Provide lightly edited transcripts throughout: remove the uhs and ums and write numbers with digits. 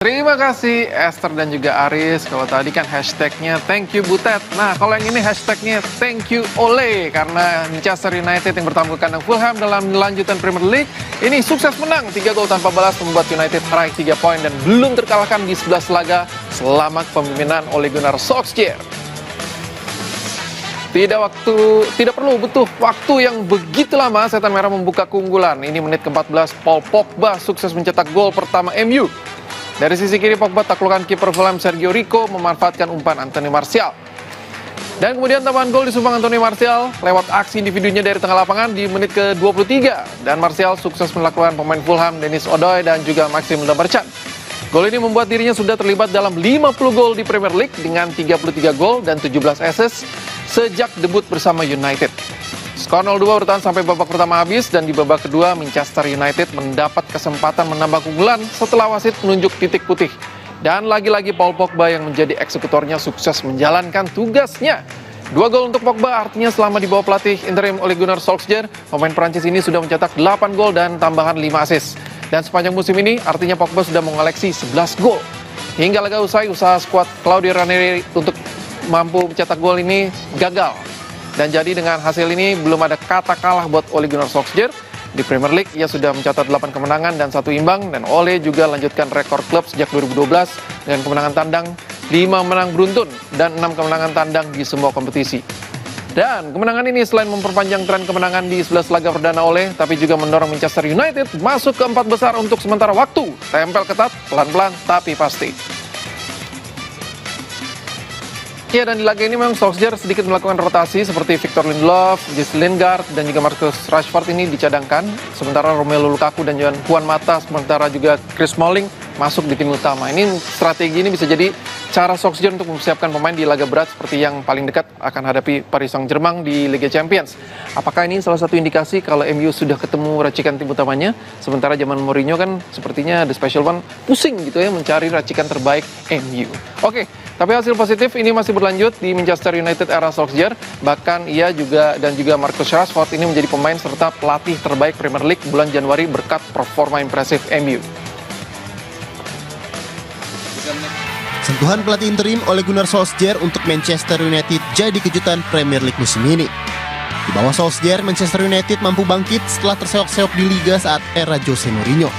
Terima kasih Esther dan juga Aris. Kalau tadi kan hashtagnya thank you Butet. Nah kalau yang ini hashtagnya thank you Ole. Karena Manchester United yang bertamu ke kandang Fulham dalam lanjutan Premier League ini sukses menang 3 gol tanpa balas, membuat United meraih 3 poin dan belum terkalahkan di 11 laga selama kepemimpinan Ole Gunnar Solskjaer. Tidak perlu butuh waktu yang begitu lama Setan Merah membuka keunggulan. Ini menit ke-14, Paul Pogba sukses mencetak gol pertama MU. Dari sisi kiri Pogba taklukan kiper Fulham Sergio Rico memanfaatkan umpan Anthony Martial. Dan kemudian tambahan gol disumbang Anthony Martial lewat aksi individunya dari tengah lapangan di menit ke-23. Dan Martial sukses menaklukkan pemain Fulham Denis Odoi dan juga Maxim Lamarchand. Gol ini membuat dirinya sudah terlibat dalam 50 gol di Premier League dengan 33 gol dan 17 assist sejak debut bersama United. Skor 0-2 bertahan sampai babak pertama habis dan di babak kedua Manchester United mendapat kesempatan menambah keunggulan setelah wasit menunjuk titik putih. Dan lagi-lagi Paul Pogba yang menjadi eksekutornya sukses menjalankan tugasnya. 2 gol untuk Pogba artinya selama di bawah pelatih interim Ole Gunnar Solskjaer, pemain Prancis ini sudah mencetak 8 gol dan tambahan 5 assist. Dan sepanjang musim ini artinya Pogba sudah mengoleksi 11 gol. Hingga laga usai, usaha skuad Claudio Ranieri untuk mampu mencetak gol ini gagal. Dan jadi dengan hasil ini belum ada kata kalah buat Ole Gunnar Solskjaer. Di Premier League ia sudah mencatat 8 kemenangan dan 1 imbang. Dan Ole juga lanjutkan rekor klub sejak 2012 dengan kemenangan tandang 5 menang beruntun dan 6 kemenangan tandang di semua kompetisi. Dan kemenangan ini selain memperpanjang tren kemenangan di 11 laga perdana Ole, tapi juga mendorong Manchester United masuk ke 4 besar untuk sementara waktu. Tempel ketat, pelan-pelan tapi pasti. Ya, dan di laga ini memang Solskjaer sedikit melakukan rotasi seperti Victor Lindelof, Jesse Lingard, dan juga Marcus Rashford ini dicadangkan. Sementara Romelu Lukaku dan Juan Mata, sementara juga Chris Smalling masuk di tim utama. Ini strategi ini bisa jadi cara Solskjaer untuk mempersiapkan pemain di laga berat seperti yang paling dekat akan hadapi Paris Saint-Germain di Liga Champions. Apakah ini salah satu indikasi kalau MU sudah ketemu racikan tim utamanya? Sementara zaman Mourinho kan sepertinya The Special One pusing gitu ya mencari racikan terbaik MU. Oke. Tapi hasil positif ini masih berlanjut di Manchester United era Solskjaer. Bahkan ia juga Marcus Rashford ini menjadi pemain serta pelatih terbaik Premier League bulan Januari berkat performa impresif MU. Sentuhan pelatih interim Ole Gunnar Solskjaer untuk Manchester United jadi kejutan Premier League musim ini. Di bawah Solskjaer, Manchester United mampu bangkit setelah terseok-seok di Liga saat era Jose Mourinho.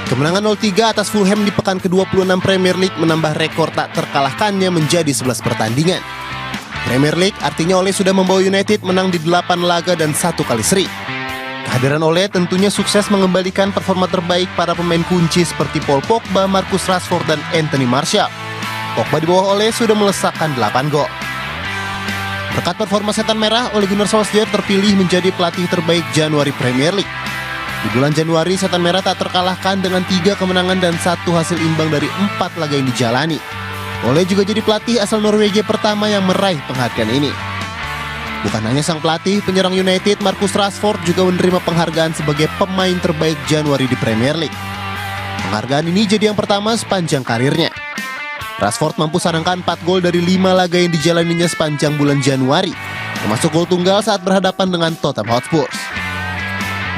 Kemenangan 0-3 atas Fulham di pekan ke-26 Premier League menambah rekor tak terkalahkannya menjadi 11 pertandingan. Premier League artinya Ole sudah membawa United menang di 8 laga dan 1 kali seri. Kehadiran Ole tentunya sukses mengembalikan performa terbaik para pemain kunci seperti Paul Pogba, Marcus Rashford, dan Anthony Martial. Pogba di bawah Ole sudah melesakkan 8 gol. Berkat performa Setan Merah, Ole Gunnar Solskjaer terpilih menjadi pelatih terbaik Januari Premier League. Di bulan Januari, Setan Merah tak terkalahkan dengan 3 kemenangan dan 1 hasil imbang dari 4 laga yang dijalani. Ole juga jadi pelatih asal Norwegia pertama yang meraih penghargaan ini. Bukan hanya sang pelatih, penyerang United Marcus Rashford juga menerima penghargaan sebagai pemain terbaik Januari di Premier League. Penghargaan ini jadi yang pertama sepanjang karirnya. Rashford mampu sarangkan 4 gol dari 5 laga yang dijalaninya sepanjang bulan Januari, termasuk gol tunggal saat berhadapan dengan Tottenham Hotspur.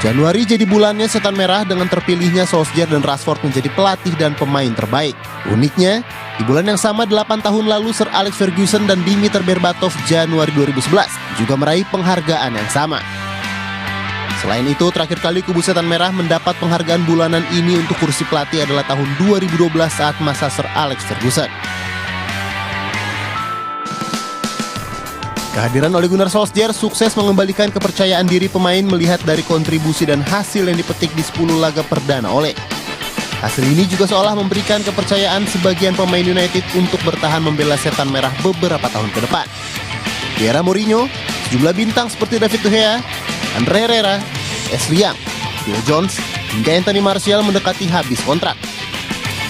Januari jadi bulannya Setan Merah dengan terpilihnya Solskjaer dan Rashford menjadi pelatih dan pemain terbaik. Uniknya, di bulan yang sama 8 tahun lalu Sir Alex Ferguson dan Dimitar Berbatov Januari 2011 juga meraih penghargaan yang sama. Selain itu, terakhir kali kubu Setan Merah mendapat penghargaan bulanan ini untuk kursi pelatih adalah tahun 2012 saat masa Sir Alex Ferguson. Kehadiran Ole Gunnar Solskjaer sukses mengembalikan kepercayaan diri pemain melihat dari kontribusi dan hasil yang dipetik di 10 laga perdana Ole. Hasil ini juga seolah memberikan kepercayaan sebagian pemain United untuk bertahan membela Setan Merah beberapa tahun ke depan. Di era Mourinho, sejumlah bintang seperti David De Gea, Andre Herrera, Ashley Young, Phil Jones, hingga Anthony Martial mendekati habis kontrak.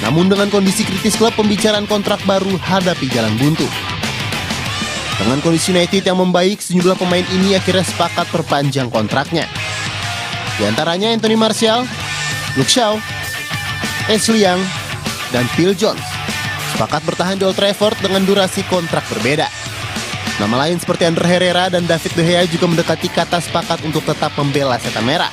Namun dengan kondisi kritis klub, pembicaraan kontrak baru hadapi jalan buntu. Dengan kondisi United yang membaik, sejumlah pemain ini akhirnya sepakat perpanjang kontraknya. Di antaranya Anthony Martial, Luke Shaw, Ashley Young, dan Phil Jones sepakat bertahan di Old Trafford dengan durasi kontrak berbeda. Nama lain seperti Andre Herrera dan David De Gea juga mendekati kata sepakat untuk tetap membela Setan Merah.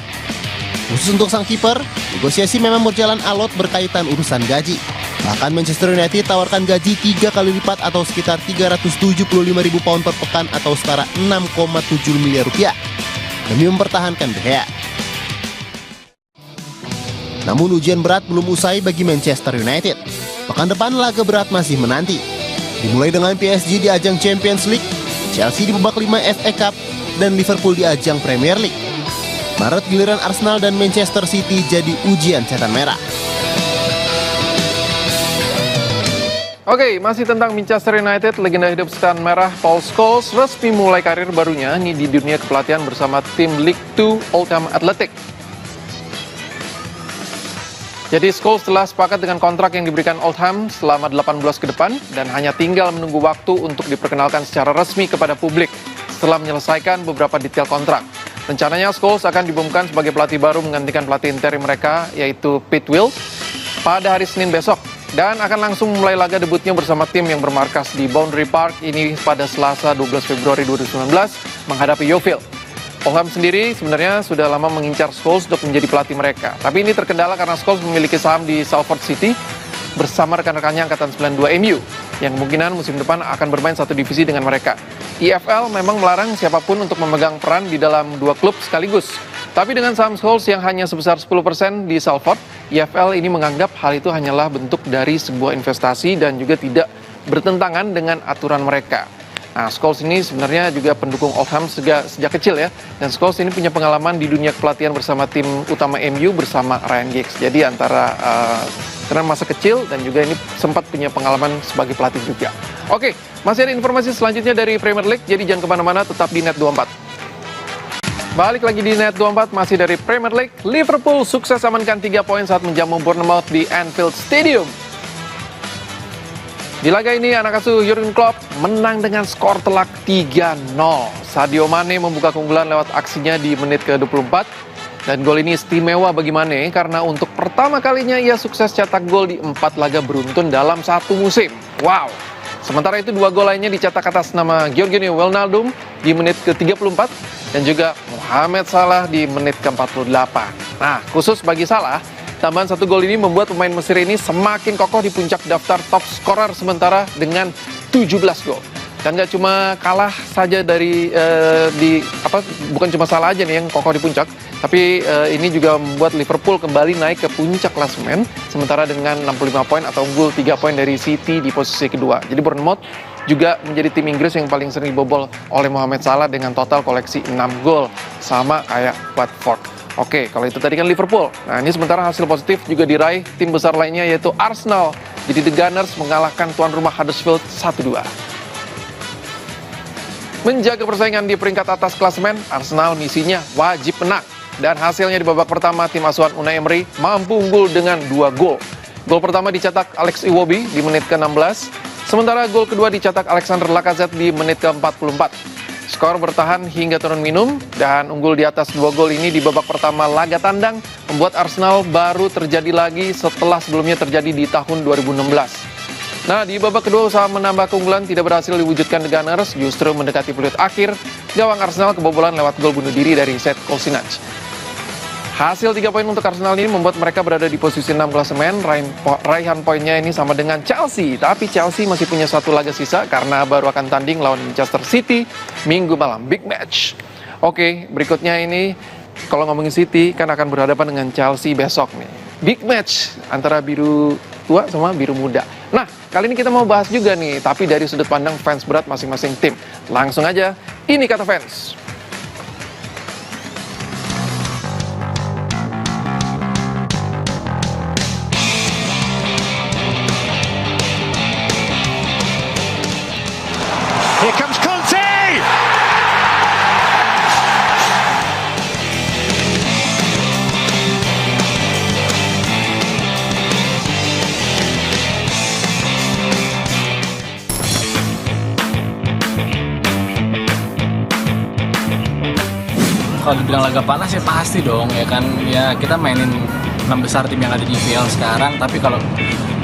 Khusus untuk sang kiper, negosiasi memang berjalan alot berkaitan urusan gaji. Bahkan Manchester United tawarkan gaji 3 kali lipat atau sekitar 375.000 pound per pekan atau setara 6,7 miliar rupiah demi mempertahankan De Gea. Namun ujian berat belum usai bagi Manchester United. Pekan depan laga berat masih menanti. Dimulai dengan PSG di ajang Champions League, Chelsea di babak 5 FA Cup, dan Liverpool di ajang Premier League. Maret giliran Arsenal dan Manchester City jadi ujian setan merah. Oke, masih tentang Manchester United, legenda hidup setan merah Paul Scholes resmi mulai karir barunya ini di dunia kepelatihan bersama tim League 2 Oldham Athletic. Jadi Scholes telah sepakat dengan kontrak yang diberikan Oldham selama 18 ke depan dan hanya tinggal menunggu waktu untuk diperkenalkan secara resmi kepada publik setelah menyelesaikan beberapa detail kontrak. Rencananya Scholes akan diumumkan sebagai pelatih baru menggantikan pelatih interim mereka yaitu Pete Will pada hari Senin besok. Dan akan langsung mulai laga debutnya bersama tim yang bermarkas di Boundary Park ini pada Selasa 12 Februari 2019 menghadapi Yeovil. Oldham sendiri sebenarnya sudah lama mengincar Scholes untuk menjadi pelatih mereka. Tapi ini terkendala karena Scholes memiliki saham di Salford City bersama rekan-rekannya angkatan 92 MU yang kemungkinan musim depan akan bermain satu divisi dengan mereka. EFL memang melarang siapapun untuk memegang peran di dalam dua klub sekaligus. Tapi dengan saham Scholes yang hanya sebesar 10% di Salford, EFL ini menganggap hal itu hanyalah bentuk dari sebuah investasi dan juga tidak bertentangan dengan aturan mereka. Nah, Scholes ini sebenarnya juga pendukung Oldham sejak kecil ya. Dan Scholes ini punya pengalaman di dunia kepelatihan bersama tim utama MU bersama Ryan Giggs. Jadi antara karena masa kecil dan juga ini sempat punya pengalaman sebagai pelatih juga. Oke, masih ada informasi selanjutnya dari Premier League, jadi jangan kemana-mana, tetap di Net24. Balik lagi di Net24, masih dari Premier League. Liverpool sukses amankan 3 poin saat menjamu Bournemouth di Anfield Stadium. Di laga ini, anak asuh Jurgen Klopp menang dengan skor telak 3-0. Sadio Mane membuka keunggulan lewat aksinya di menit ke-24. Dan gol ini istimewa bagi Mane karena untuk pertama kalinya ia sukses cetak gol di 4 laga beruntun dalam satu musim. Wow! Sementara itu 2 gol lainnya dicetak atas nama Georginio Wijnaldum di menit ke-34 dan juga Mohamed Salah di menit ke-48. Nah, khusus bagi Salah, tambahan 1 gol ini membuat pemain Mesir ini semakin kokoh di puncak daftar top scorer sementara dengan 17 gol. Dan nggak cuma kalah saja dari bukan cuma Salah aja nih yang kokoh di puncak, tapi ini juga membuat Liverpool kembali naik ke puncak klasemen sementara dengan 65 poin atau unggul 3 poin dari City di posisi kedua. Jadi Bournemouth juga menjadi tim Inggris yang paling sering dibobol oleh Mohamed Salah dengan total koleksi 6 gol, sama kayak Watford. Oke, kalau itu tadi kan Liverpool. Nah, ini sementara hasil positif juga diraih tim besar lainnya yaitu Arsenal. Jadi The Gunners mengalahkan tuan rumah Huddersfield 1-2. Menjaga persaingan di peringkat atas klasemen, Arsenal misinya wajib menang. Dan hasilnya di babak pertama, tim asuhan Unai Emery mampu unggul dengan 2 gol. Gol pertama dicetak Alex Iwobi di menit ke-16, sementara gol kedua dicetak Alexander Lacazette di menit ke-44. Skor bertahan hingga turun minum, dan unggul di atas 2 gol ini di babak pertama laga tandang membuat Arsenal baru terjadi lagi setelah sebelumnya terjadi di tahun 2016. Nah, di babak kedua usaha menambah keunggulan tidak berhasil diwujudkan The Gunners, justru mendekati peluit akhir, gawang Arsenal kebobolan lewat gol bunuh diri dari Sead Kolasinac. Hasil 3 poin untuk Arsenal ini membuat mereka berada di posisi 6 klasemen, raihan poinnya ini sama dengan Chelsea, tapi Chelsea masih punya 1 laga sisa karena baru akan tanding lawan Manchester City Minggu malam, big match. Oke, berikutnya ini, kalau ngomongin City kan akan berhadapan dengan Chelsea besok nih. Big match antara biru tua sama biru muda. Nah, kali ini kita mau bahas juga nih, tapi dari sudut pandang fans berat masing-masing tim. Langsung aja, ini kata fans. Here comes Conte! Kalau dibilang laga panas ya pasti dong ya kan, ya kita mainin 6 besar tim yang ada di IPL sekarang, tapi kalau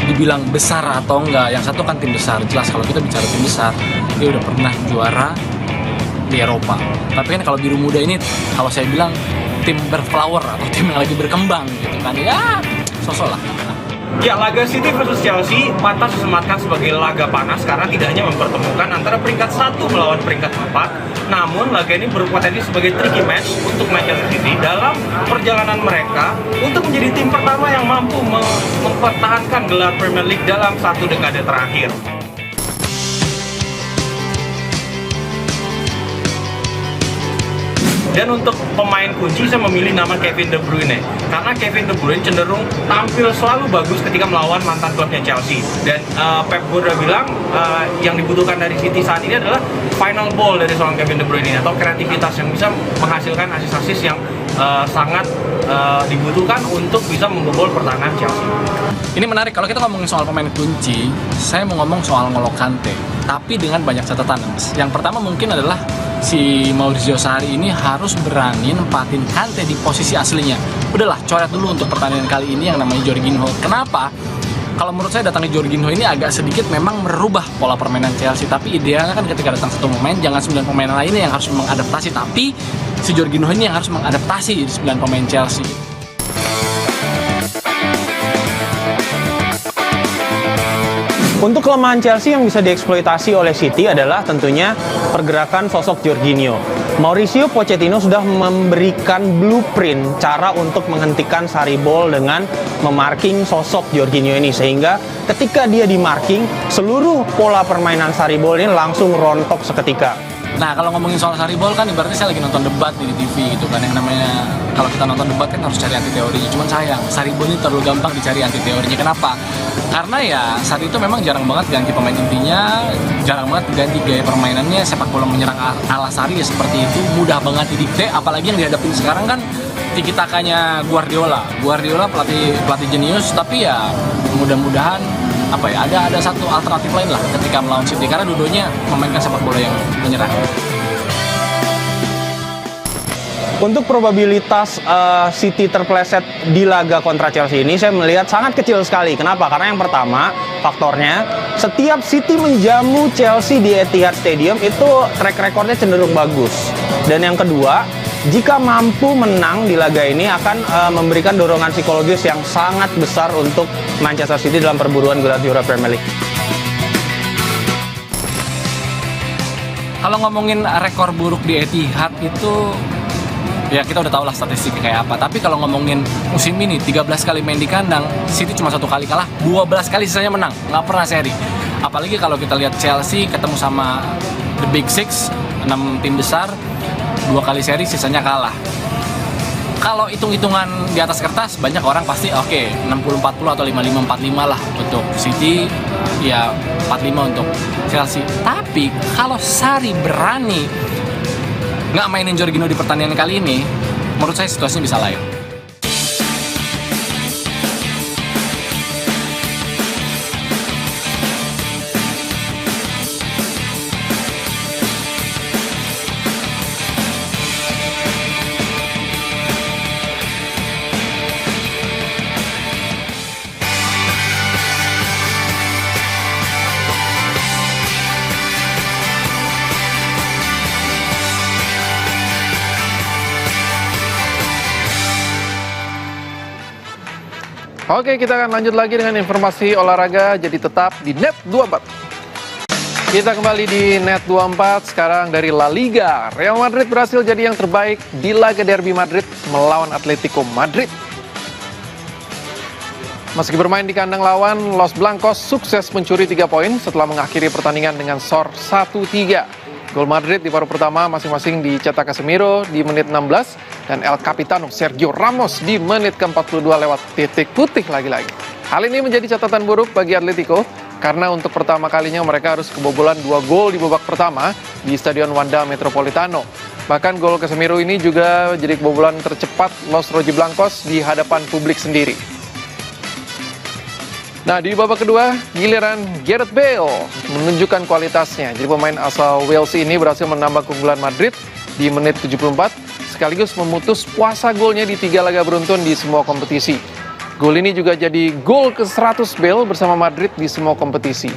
dibilang besar atau enggak, yang satu kan tim besar, jelas kalau kita bicara tim besar dia udah pernah juara di Eropa. Tapi kan kalau biru muda ini kalau saya bilang tim berflower atau tim yang lagi berkembang gitu kan, ya sosok lah. Ya, laga City versus Chelsea pantas disematkan sebagai laga panas karena tidak hanya mempertemukan antara peringkat 1 melawan peringkat 4, namun laga ini berpotensi sebagai tricky match untuk Manchester City dalam perjalanan mereka untuk menjadi tim pertama yang mampu mempertahankan gelar Premier League dalam 1 dekade terakhir. Dan untuk pemain kunci saya memilih nama Kevin De Bruyne karena Kevin De Bruyne cenderung tampil selalu bagus ketika melawan mantan klubnya Chelsea. Dan Pep Guardiola bilang yang dibutuhkan dari City saat ini adalah final ball dari seorang Kevin De Bruyne ini atau kreativitas yang bisa menghasilkan asis-asis yang sangat dibutuhkan untuk bisa membobol pertahanan Chelsea. Ini menarik, kalau kita ngomongin soal pemain kunci, saya mau ngomong soal N'Golo Kante, tapi dengan banyak catatan. Yang pertama mungkin adalah si Maurizio Sarri ini harus berani nempatin Kante di posisi aslinya. Udahlah, coret dulu untuk pertandingan kali ini yang namanya Jorginho. Kenapa? Kalau menurut saya datangnya Jorginho ini agak sedikit memang merubah pola permainan Chelsea. Tapi idealnya kan ketika datang satu pemain, jangan 9 pemain lainnya yang harus mengadaptasi, tapi si Jorginho ini yang harus mengadaptasi 9 pemain Chelsea. Untuk kelemahan Chelsea yang bisa dieksploitasi oleh City adalah tentunya pergerakan sosok Jorginho. Mauricio Pochettino sudah memberikan blueprint cara untuk menghentikan Sarri ball dengan memarking sosok Jorginho ini, sehingga ketika dia dimarking, seluruh pola permainan Sarri ball ini langsung rontok seketika. Nah, kalau ngomongin soal Sarri ball kan ibaratnya saya lagi nonton debat di TV gitu kan, yang namanya kalau kita nonton debat kan harus cari anti teorinya. Cuman sayang, Sarri ball ini terlalu gampang dicari anti teorinya. Kenapa? Karena ya Sarri itu memang jarang banget ganti pemain intinya, jarang banget ganti gaya permainannya. Sepak bola menyerang ala Sarri ya seperti itu, mudah banget didikte. Apalagi yang dihadapin sekarang kan tiki-takanya Guardiola pelatih jenius, tapi ya mudah-mudahan ada satu alternatif lain lah ketika melawan City karena dua-duanya memainkan sepak bola yang menyerang. Untuk probabilitas City terpleset di laga kontra Chelsea ini saya melihat sangat kecil sekali. Kenapa? Karena yang pertama, faktornya setiap City menjamu Chelsea di Etihad Stadium itu track recordnya cenderung bagus. Dan yang kedua, jika mampu menang di laga ini akan memberikan dorongan psikologis yang sangat besar untuk Manchester City dalam perburuan gelar juara Premier League. Kalau ngomongin rekor buruk di Etihad itu ya kita udah tahu lah statistiknya kayak apa. Tapi kalau ngomongin musim ini 13 kali main di kandang, City cuma 1 kali kalah, 12 kali sisanya menang, nggak pernah seri. Apalagi kalau kita lihat Chelsea ketemu sama The Big Six, 6 tim besar, 2 kali seri sisanya kalah. Kalau hitung-hitungan di atas kertas banyak orang pasti 60-40 atau 55-45 lah untuk City, ya 45 untuk Chelsea. Tapi kalau Sarri berani nggak mainin Jorginho di pertandingan kali ini, menurut saya situasinya bisa lain. Oke, kita akan lanjut lagi dengan informasi olahraga, jadi tetap di Net 24. Kita kembali di Net 24, sekarang dari La Liga. Real Madrid berhasil jadi yang terbaik di laga Derby Madrid melawan Atletico Madrid. Meski bermain di kandang lawan, Los Blancos sukses mencuri 3 poin setelah mengakhiri pertandingan dengan skor 1-3. Gol Madrid di paruh pertama masing-masing dicetak Casemiro di menit 16 dan El Capitano Sergio Ramos di menit ke-42 lewat titik putih lagi-lagi. Hal ini menjadi catatan buruk bagi Atletico karena untuk pertama kalinya mereka harus kebobolan 2 gol di babak pertama di Stadion Wanda Metropolitano. Bahkan gol Casemiro ini juga jadi kebobolan tercepat Los Rojiblancos di hadapan publik sendiri. Nah, di babak kedua, giliran Gareth Bale menunjukkan kualitasnya. Jadi pemain asal Wales ini berhasil menambah keunggulan Madrid di menit 74, sekaligus memutus puasa golnya di 3 laga beruntun di semua kompetisi. Gol ini juga jadi gol ke-100 Bale bersama Madrid di semua kompetisi.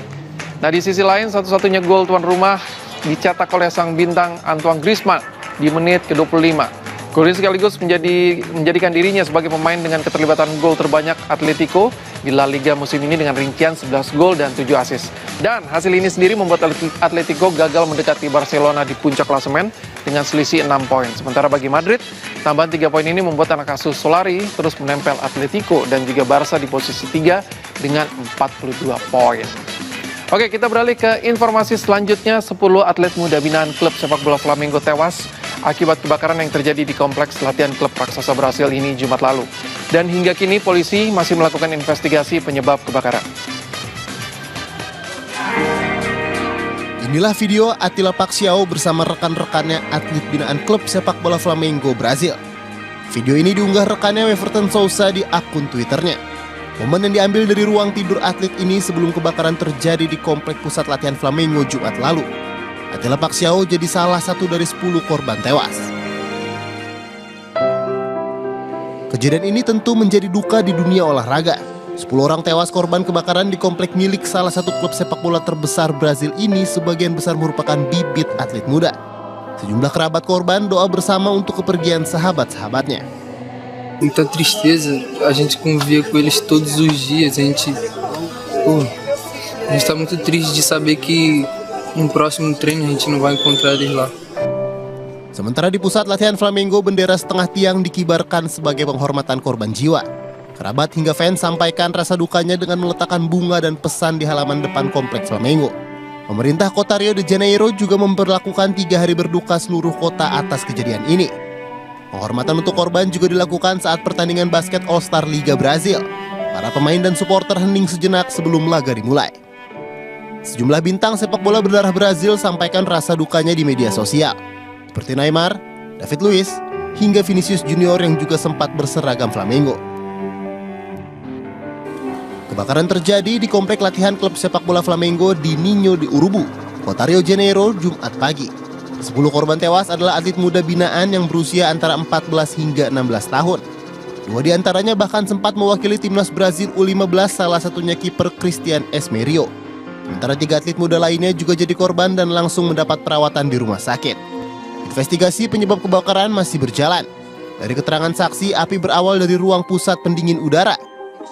Nah, di sisi lain, satu-satunya gol tuan rumah dicetak oleh sang bintang Antoine Griezmann di menit ke-25. Gol ini sekaligus menjadikan dirinya sebagai pemain dengan keterlibatan gol terbanyak Atletico di La Liga musim ini dengan rincian 11 gol dan 7 assist. Dan hasil ini sendiri membuat Atletico gagal mendekati Barcelona di puncak klasemen dengan selisih 6 poin. Sementara bagi Madrid, tambahan 3 poin ini membuat anak asuh Solari terus menempel Atletico dan juga Barca di posisi 3 dengan 42 poin. Oke, kita beralih ke informasi selanjutnya. 10 atlet muda binaan klub sepak bola Flamengo tewas akibat kebakaran yang terjadi di kompleks latihan klub raksasa Brasil ini Jumat lalu. Dan hingga kini polisi masih melakukan investigasi penyebab kebakaran. Inilah video Attila Paxiao bersama rekan-rekannya atlet binaan klub sepak bola Flamengo Brasil. Video ini diunggah rekannya Everton Sousa di akun Twitternya. Momen yang diambil dari ruang tidur atlet ini sebelum kebakaran terjadi di komplek pusat latihan Flamengo Jumat lalu. Attila Paxiao jadi salah satu dari 10 korban tewas. Kejadian ini tentu menjadi duka di dunia olahraga. 10 orang tewas korban kebakaran di komplek milik salah satu klub sepak bola terbesar Brasil ini sebagian besar merupakan bibit atlet muda. Sejumlah kerabat korban doa bersama untuk kepergian sahabat-sahabatnya. Muita tristeza, a gente convivia com eles todos os dias, a gente tá muito triste de saber que no próximo treino a gente não vai encontrar eles lá. Sementara di pusat latihan Flamengo, bendera setengah tiang dikibarkan sebagai penghormatan korban jiwa. Kerabat hingga fans sampaikan rasa dukanya dengan meletakkan bunga dan pesan di halaman depan kompleks Flamengo. Pemerintah kota Rio de Janeiro juga memperlakukan 3 hari berduka seluruh kota atas kejadian ini. Penghormatan untuk korban juga dilakukan saat pertandingan basket All-Star Liga Brazil. Para pemain dan supporter hening sejenak sebelum laga dimulai. Sejumlah bintang sepak bola berdarah Brazil sampaikan rasa dukanya di media sosial. Seperti Neymar, David Luiz, hingga Vinicius Junior yang juga sempat berseragam Flamengo. Kebakaran terjadi di komplek latihan klub sepak bola Flamengo di Ninho de Urubu, kota Rio de Janeiro, Jumat pagi. 10 korban tewas adalah atlet muda binaan yang berusia antara 14 hingga 16 tahun. 2 di antaranya bahkan sempat mewakili timnas Brazil U15, salah satunya kiper Christian Esmerio. Sementara 3 atlet muda lainnya juga jadi korban dan langsung mendapat perawatan di rumah sakit. Investigasi penyebab kebakaran masih berjalan. Dari keterangan saksi, api berawal dari ruang pusat pendingin udara.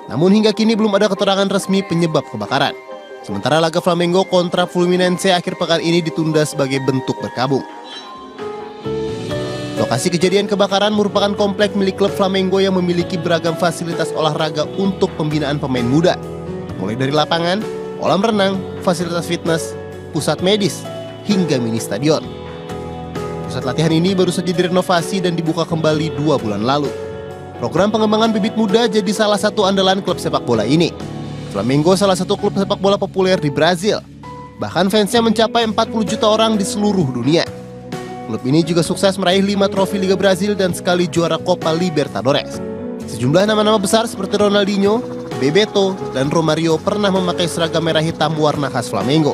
Namun hingga kini belum ada keterangan resmi penyebab kebakaran. Sementara laga Flamengo kontra Fluminense akhir pekan ini ditunda sebagai bentuk berkabung. Lokasi kejadian kebakaran merupakan komplek milik klub Flamengo yang memiliki beragam fasilitas olahraga untuk pembinaan pemain muda. Mulai dari lapangan, kolam renang, fasilitas fitness, pusat medis, hingga mini stadion. Pusat latihan ini baru saja direnovasi dan dibuka kembali 2 bulan lalu. Program pengembangan bibit muda jadi salah satu andalan klub sepak bola ini. Flamengo salah satu klub sepak bola populer di Brazil. Bahkan fansnya mencapai 40 juta orang di seluruh dunia. Klub ini juga sukses meraih 5 trofi Liga Brazil dan sekali juara Copa Libertadores. Sejumlah nama-nama besar seperti Ronaldinho, Bebeto, dan Romario pernah memakai seragam merah hitam warna khas Flamengo.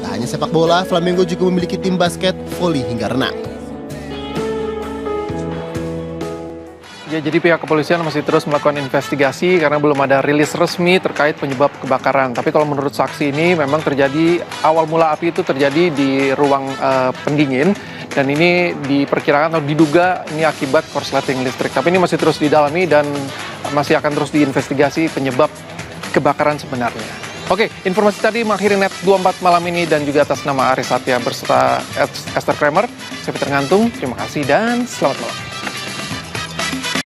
Tak hanya sepak bola, Flamengo juga memiliki tim basket, voli, hingga renang. Ya, jadi pihak kepolisian masih terus melakukan investigasi karena belum ada rilis resmi terkait penyebab kebakaran. Tapi kalau menurut saksi ini memang terjadi, awal mula api itu terjadi di ruang pendingin. Dan ini diperkirakan atau diduga ini akibat korsleting listrik. Tapi ini masih terus didalami dan masih akan terus diinvestigasi penyebab kebakaran sebenarnya. Oke, informasi tadi mengakhiri Net 24 malam ini dan juga atas nama Aris Satya berserta Esther Kramer. Saya Peter Ngantung, terima kasih dan selamat malam.